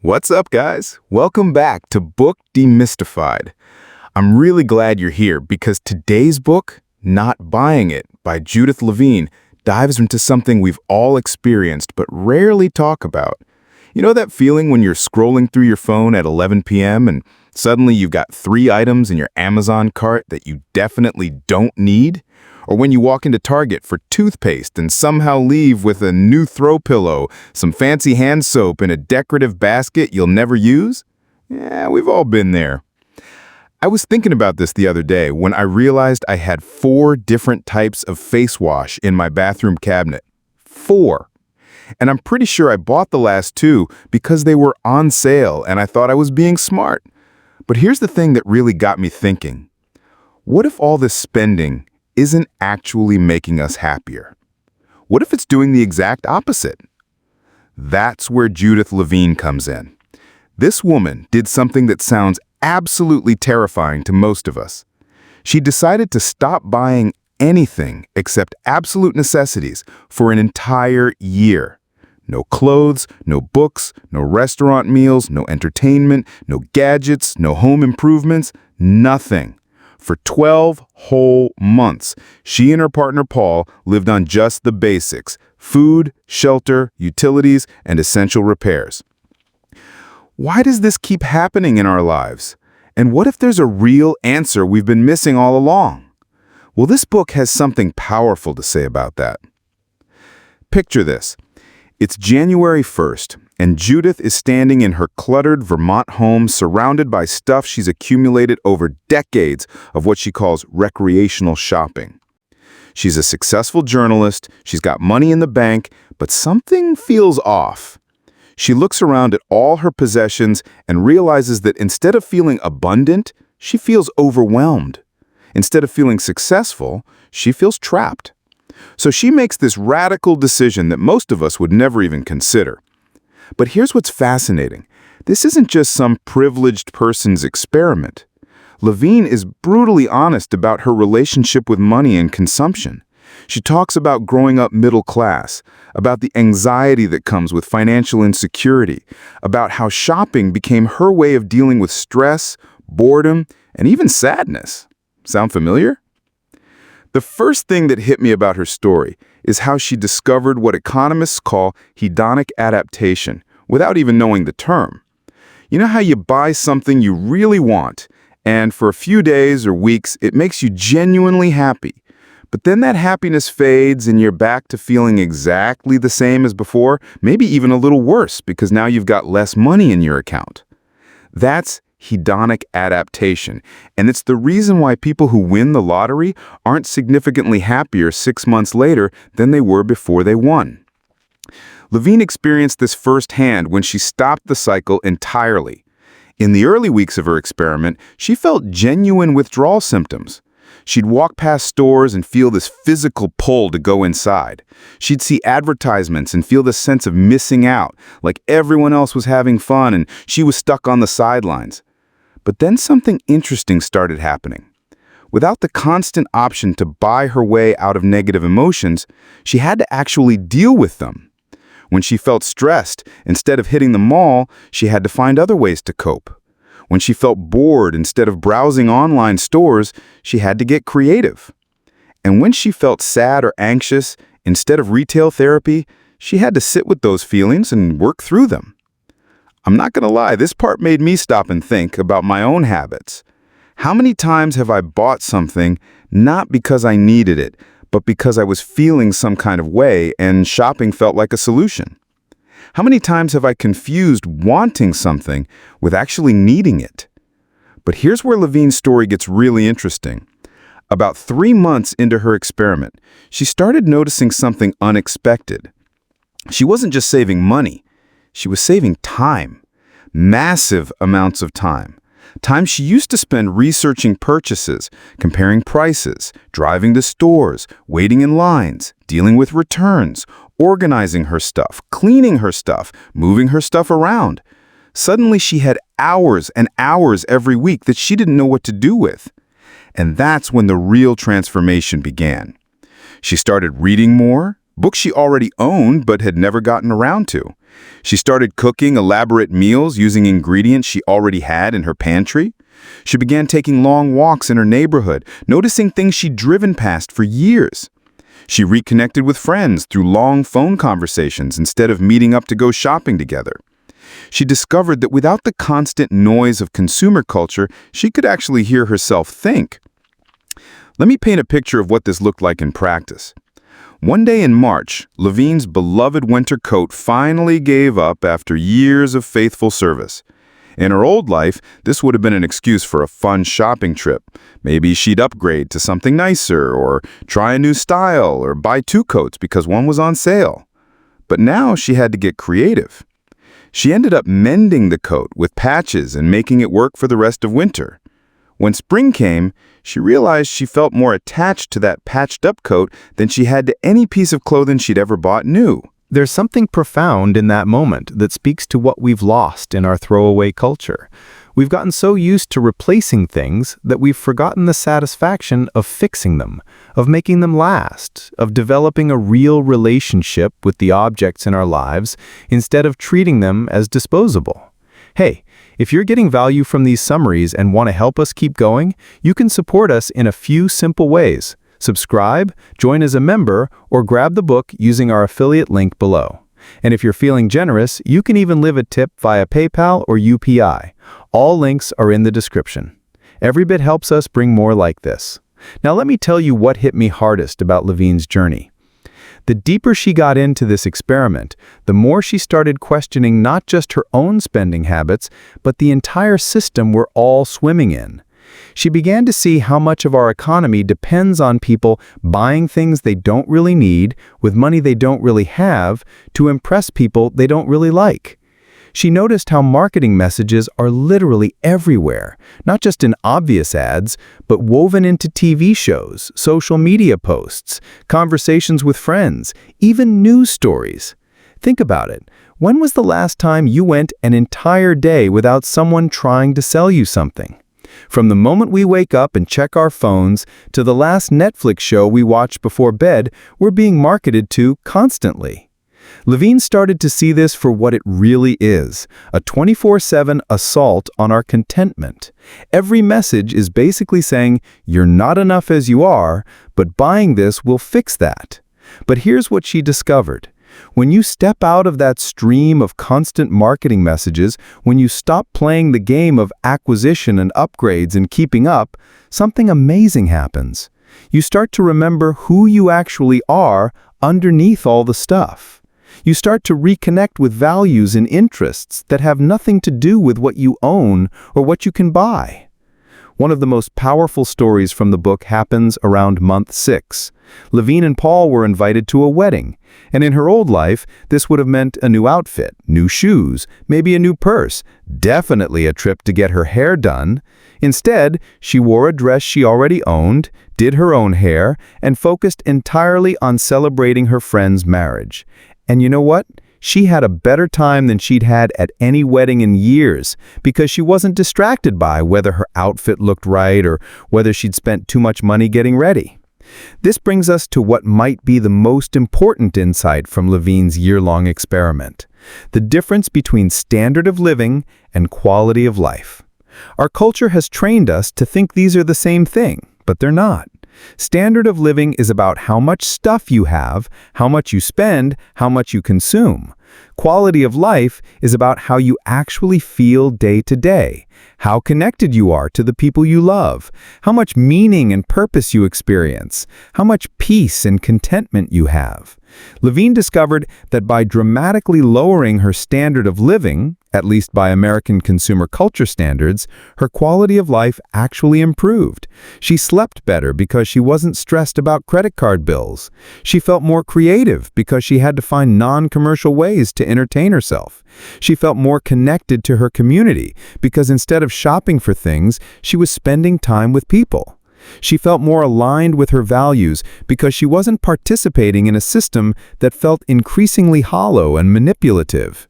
What's up, guys? Welcome back to Book Demystified. I'm really glad you're here because today's book, Not Buying It, by Judith Levine, dives into something we've all experienced but rarely talk about. You know that feeling when you're scrolling through your phone at 11 p.m. and suddenly you've got 3 items in your Amazon cart that you definitely don't need? Or when you walk into Target for toothpaste and somehow leave with a new throw pillow, some fancy hand soap, and a decorative basket you'll never use? Yeah, we've all been there. I was thinking about this the other day when I realized I had 4 different types of face wash in my bathroom cabinet. 4. And I'm pretty sure I bought the last 2 because they were on sale and I thought I was being smart. But here's the thing that really got me thinking. What if all this spending isn't actually making us happier? What if it's doing the exact opposite? That's where Judith Levine comes in. This woman did something that sounds absolutely terrifying to most of us. She decided to stop buying anything except absolute necessities for an entire year. No clothes, no books, no restaurant meals, no entertainment, no gadgets, no home improvements, nothing. For 12 whole months, she and her partner Paul lived on just the basics: food, shelter, utilities, and essential repairs. Why does this keep happening in our lives? And what if there's a real answer we've been missing all along? Well, this book has something powerful to say about that. Picture this. It's January 1st, and Judith is standing in her cluttered Vermont home surrounded by stuff she's accumulated over decades of what she calls recreational shopping. She's a successful journalist, she's got money in the bank, but something feels off. She looks around at all her possessions and realizes that instead of feeling abundant, she feels overwhelmed. Instead of feeling successful, she feels trapped. So she makes this radical decision that most of us would never even consider. But here's what's fascinating. This isn't just some privileged person's experiment. Levine is brutally honest about her relationship with money and consumption. She talks about growing up middle class, about the anxiety that comes with financial insecurity, about how shopping became her way of dealing with stress, boredom, and even sadness. Sound familiar? The first thing that hit me about her story is how she discovered what economists call hedonic adaptation without even knowing the term. You know how you buy something you really want, and for a few days or weeks it makes you genuinely happy. But then that happiness fades and you're back to feeling exactly the same as before, maybe even a little worse because now you've got less money in your account. That's hedonic adaptation, and it's the reason why people who win the lottery aren't significantly happier 6 months later than they were before they won. Levine experienced this firsthand when she stopped the cycle entirely. In the early weeks of her experiment, she felt genuine withdrawal symptoms. She'd walk past stores and feel this physical pull to go inside. She'd see advertisements and feel this sense of missing out, like everyone else was having fun and she was stuck on the sidelines. But then something interesting started happening. Without the constant option to buy her way out of negative emotions, she had to actually deal with them. When she felt stressed, instead of hitting the mall, she had to find other ways to cope. When she felt bored, instead of browsing online stores, she had to get creative. And when she felt sad or anxious, instead of retail therapy, she had to sit with those feelings and work through them. I'm not going to lie, this part made me stop and think about my own habits. How many times have I bought something not because I needed it, but because I was feeling some kind of way and shopping felt like a solution? How many times have I confused wanting something with actually needing it? But here's where Levine's story gets really interesting. About 3 months into her experiment, she started noticing something unexpected. She wasn't just saving money. She was saving time, massive amounts of time. Time she used to spend researching purchases, comparing prices, driving to stores, waiting in lines, dealing with returns, organizing her stuff, cleaning her stuff, moving her stuff around. Suddenly she had hours and hours every week that she didn't know what to do with. And that's when the real transformation began. She started reading more, books she already owned but had never gotten around to. She started cooking elaborate meals using ingredients she already had in her pantry. She began taking long walks in her neighborhood, noticing things she'd driven past for years. She reconnected with friends through long phone conversations instead of meeting up to go shopping together. She discovered that without the constant noise of consumer culture, she could actually hear herself think. Let me paint a picture of what this looked like in practice. One day in March, Levine's beloved winter coat finally gave up after years of faithful service. In her old life, this would have been an excuse for a fun shopping trip. Maybe she'd upgrade to something nicer, or try a new style, or buy 2 coats because one was on sale. But now she had to get creative. She ended up mending the coat with patches and making it work for the rest of winter. When spring came, she realized she felt more attached to that patched-up coat than she had to any piece of clothing she'd ever bought new. There's something profound in that moment that speaks to what we've lost in our throwaway culture. We've gotten so used to replacing things that we've forgotten the satisfaction of fixing them, of making them last, of developing a real relationship with the objects in our lives instead of treating them as disposable. Hey, if you're getting value from these summaries and want to help us keep going, you can support us in a few simple ways. Subscribe, join as a member, or grab the book using our affiliate link below. And if you're feeling generous, you can even leave a tip via PayPal or UPI. All links are in the description. Every bit helps us bring more like this. Now let me tell you what hit me hardest about Levine's journey. The deeper she got into this experiment, the more she started questioning not just her own spending habits, but the entire system we're all swimming in. She began to see how much of our economy depends on people buying things they don't really need with money they don't really have to impress people they don't really like. She noticed how marketing messages are literally everywhere, not just in obvious ads, but woven into TV shows, social media posts, conversations with friends, even news stories. Think about it. When was the last time you went an entire day without someone trying to sell you something? From the moment we wake up and check our phones to the last Netflix show we watch before bed, we're being marketed to constantly. Levine started to see this for what it really is, a 24/7 assault on our contentment. Every message is basically saying, you're not enough as you are, but buying this will fix that. But here's what she discovered. When you step out of that stream of constant marketing messages, when you stop playing the game of acquisition and upgrades and keeping up, something amazing happens. You start to remember who you actually are underneath all the stuff. You start to reconnect with values and interests that have nothing to do with what you own or what you can buy. One of the most powerful stories from the book happens around month 6. Levine and Paul were invited to a wedding, and in her old life, this would have meant a new outfit, new shoes, maybe a new purse, definitely a trip to get her hair done. Instead, she wore a dress she already owned, did her own hair, and focused entirely on celebrating her friend's marriage. And you know what? She had a better time than she'd had at any wedding in years because she wasn't distracted by whether her outfit looked right or whether she'd spent too much money getting ready. This brings us to what might be the most important insight from Levine's year-long experiment: the difference between standard of living and quality of life. Our culture has trained us to think these are the same thing, but they're not. Standard of living is about how much stuff you have, how much you spend, how much you consume. Quality of life is about how you actually feel day to day, how connected you are to the people you love, how much meaning and purpose you experience, how much peace and contentment you have. Levine discovered that by dramatically lowering her standard of living, at least by American consumer culture standards, her quality of life actually improved. She slept better because she wasn't stressed about credit card bills. She felt more creative because she had to find non-commercial ways to entertain herself. She felt more connected to her community because instead of shopping for things, she was spending time with people. She felt more aligned with her values because she wasn't participating in a system that felt increasingly hollow and manipulative.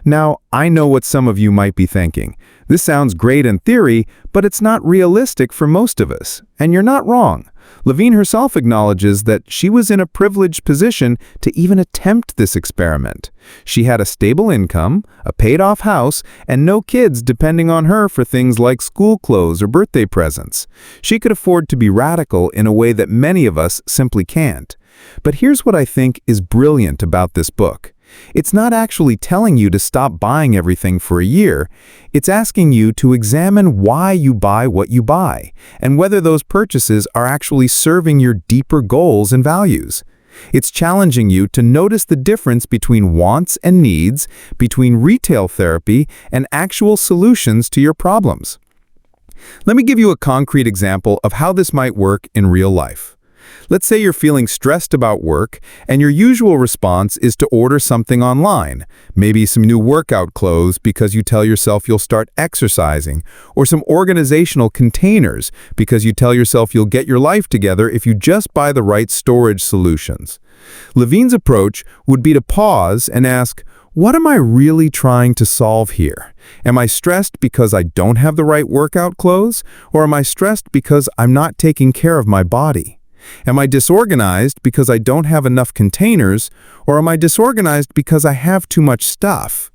Now, I know what some of you might be thinking. This sounds great in theory, but it's not realistic for most of us. And you're not wrong. Levine herself acknowledges that she was in a privileged position to even attempt this experiment. She had a stable income, a paid-off house, and no kids depending on her for things like school clothes or birthday presents. She could afford to be radical in a way that many of us simply can't. But here's what I think is brilliant about this book. It's not actually telling you to stop buying everything for a year. It's asking you to examine why you buy what you buy, and whether those purchases are actually serving your deeper goals and values. It's challenging you to notice the difference between wants and needs, between retail therapy and actual solutions to your problems. Let me give you a concrete example of how this might work in real life. Let's say you're feeling stressed about work, and your usual response is to order something online, maybe some new workout clothes because you tell yourself you'll start exercising, or some organizational containers because you tell yourself you'll get your life together if you just buy the right storage solutions. Levine's approach would be to pause and ask, what am I really trying to solve here? Am I stressed because I don't have the right workout clothes, or am I stressed because I'm not taking care of my body? Am I disorganized because I don't have enough containers, or am I disorganized because I have too much stuff?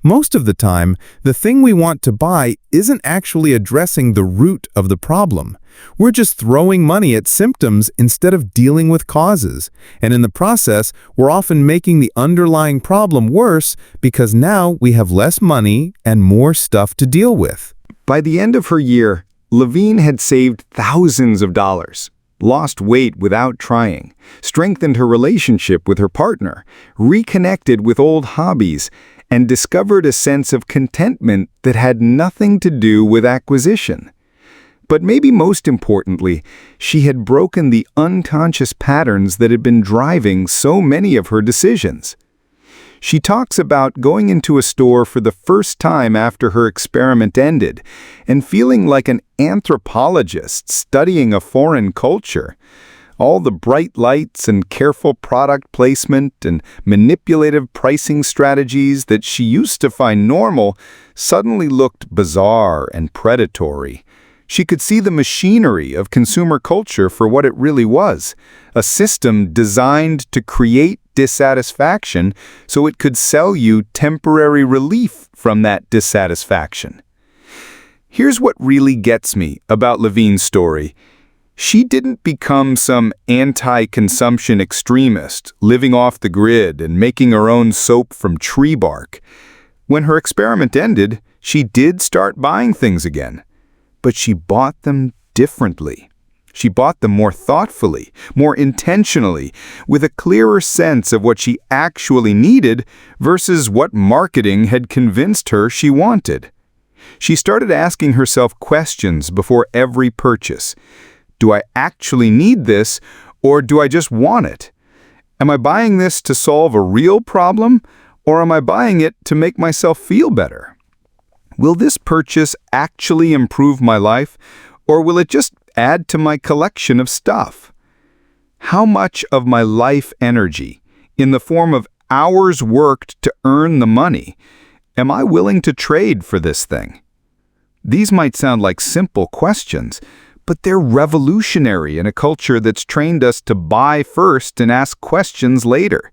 Most of the time, the thing we want to buy isn't actually addressing the root of the problem. We're just throwing money at symptoms instead of dealing with causes. And in the process, we're often making the underlying problem worse because now we have less money and more stuff to deal with. By the end of her year, Levine had saved thousands of dollars, lost weight without trying, strengthened her relationship with her partner, reconnected with old hobbies, and discovered a sense of contentment that had nothing to do with acquisition. But maybe most importantly, she had broken the unconscious patterns that had been driving so many of her decisions. She talks about going into a store for the first time after her experiment ended and feeling like an anthropologist studying a foreign culture. All the bright lights and careful product placement and manipulative pricing strategies that she used to find normal suddenly looked bizarre and predatory. She could see the machinery of consumer culture for what it really was, a system designed to create dissatisfaction so it could sell you temporary relief from that dissatisfaction. Here's what really gets me about Levine's story. She didn't become some anti-consumption extremist, living off the grid and making her own soap from tree bark. When her experiment ended, she did start buying things again. But she bought them differently. She bought them more thoughtfully, more intentionally, with a clearer sense of what she actually needed versus what marketing had convinced her she wanted. She started asking herself questions before every purchase. Do I actually need this, or do I just want it? Am I buying this to solve a real problem, or am I buying it to make myself feel better? Will this purchase actually improve my life, or will it just add to my collection of stuff? How much of my life energy, in the form of hours worked to earn the money, am I willing to trade for this thing? These might sound like simple questions, but they're revolutionary in a culture that's trained us to buy first and ask questions later.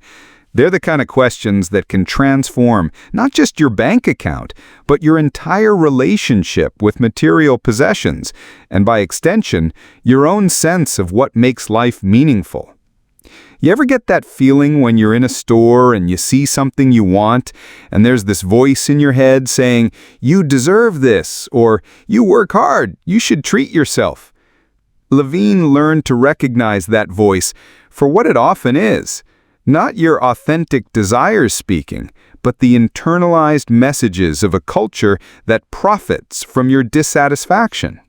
They're the kind of questions that can transform not just your bank account, but your entire relationship with material possessions, and by extension, your own sense of what makes life meaningful. You ever get that feeling when you're in a store and you see something you want, and there's this voice in your head saying, "You deserve this," or "You work hard, you should treat yourself"? Levine learned to recognize that voice for what it often is. Not your authentic desires speaking, but the internalized messages of a culture that profits from your dissatisfaction.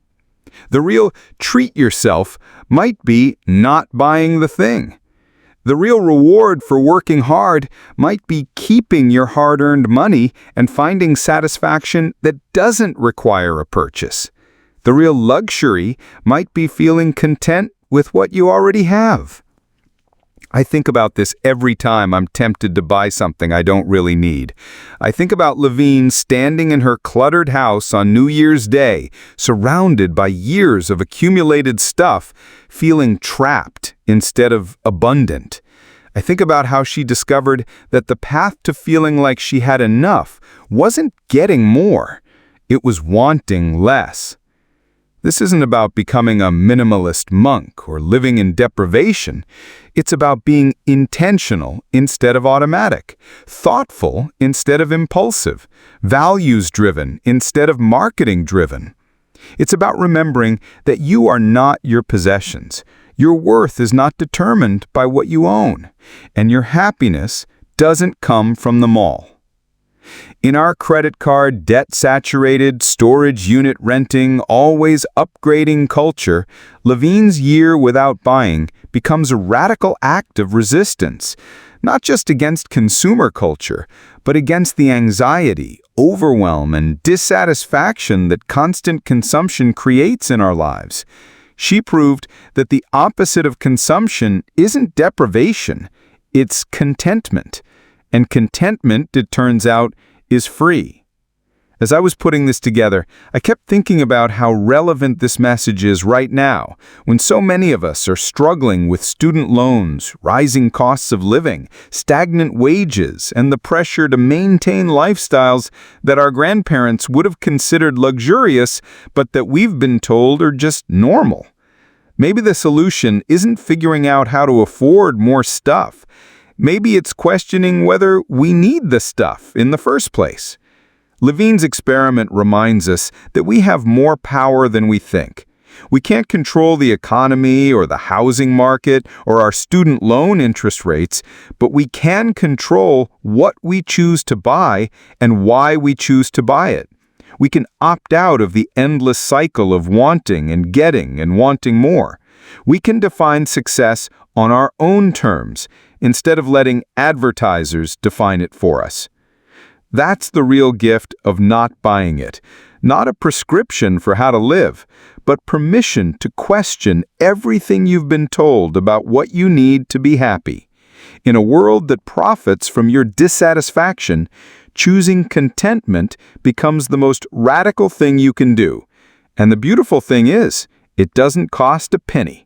The real treat yourself might be not buying the thing. The real reward for working hard might be keeping your hard-earned money and finding satisfaction that doesn't require a purchase. The real luxury might be feeling content with what you already have. I think about this every time I'm tempted to buy something I don't really need. I think about Levine standing in her cluttered house on New Year's Day, surrounded by years of accumulated stuff, feeling trapped instead of abundant. I think about how she discovered that the path to feeling like she had enough wasn't getting more, it was wanting less. This isn't about becoming a minimalist monk or living in deprivation. It's about being intentional instead of automatic, thoughtful instead of impulsive, values-driven instead of marketing-driven. It's about remembering that you are not your possessions. Your worth is not determined by what you own, and your happiness doesn't come from them all. In our credit card, debt-saturated, storage unit renting, always upgrading culture, Levine's year without buying becomes a radical act of resistance, not just against consumer culture, but against the anxiety, overwhelm, and dissatisfaction that constant consumption creates in our lives. She proved that the opposite of consumption isn't deprivation, it's contentment. And contentment, it turns out, is free. As I was putting this together, I kept thinking about how relevant this message is right now, when so many of us are struggling with student loans, rising costs of living, stagnant wages, and the pressure to maintain lifestyles that our grandparents would have considered luxurious, but that we've been told are just normal. Maybe the solution isn't figuring out how to afford more stuff. Maybe it's questioning whether we need the stuff in the first place. Levine's experiment reminds us that we have more power than we think. We can't control the economy or the housing market or our student loan interest rates, but we can control what we choose to buy and why we choose to buy it. We can opt out of the endless cycle of wanting and getting and wanting more. We can define success on our own terms, instead of letting advertisers define it for us. That's the real gift of not buying it. Not a prescription for how to live, but permission to question everything you've been told about what you need to be happy. In a world that profits from your dissatisfaction, choosing contentment becomes the most radical thing you can do. And the beautiful thing is, it doesn't cost a penny.